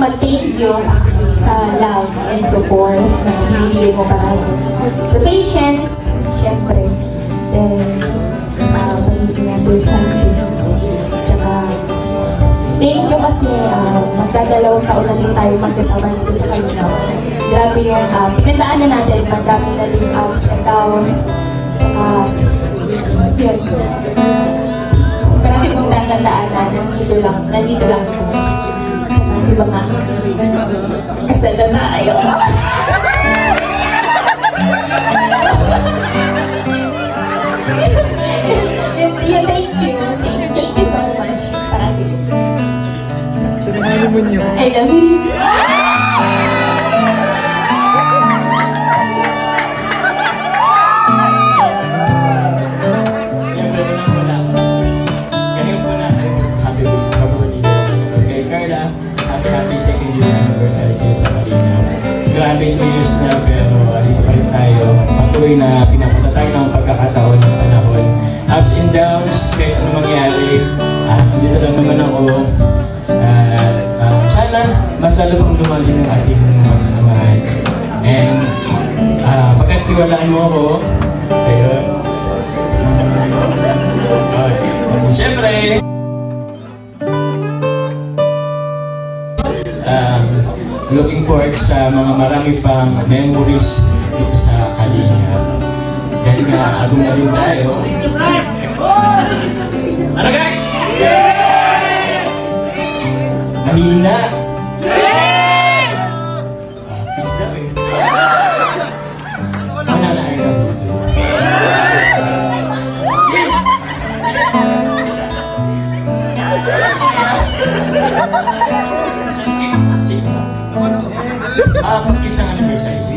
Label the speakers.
Speaker 1: mag-thank you sa love and support na binibigay mo parang sa patience, syempre, then sa pagiging understanding. Tsaka, thank you kasi magdadalawang taon na din tayo magkasama dito sa Kalinaw. Grabe yung pinagdaanan natin, magdami na din ups and downs. Tsaka, yun. Marami kong tatandaan na nandito lang po. Tsaka, di ba nga, kasal na tayo. Yun, thank you so much. Parati. I love you.
Speaker 2: Happy second year anniversary sa Kalinaw. Grabe 2 years na pero dito pa rin tayo. Patuloy na pinapatatag ng pagkakataon ng panahon. Ups and downs, kahit ano mangyari. Dito lang naman ako. Sana mas lalo pang lumalim ng ating magsasamahan. And pagkatiwalaan mo ako, ayun. Siyempre, looking forward sa mga marami pang memories dito sa Kalinaw. Dahil nga, agong na rin tayo. Ano guys? Mahina! Peace daw eh. Mananaay na buto. Yes! Pag-kiss ng anniversary.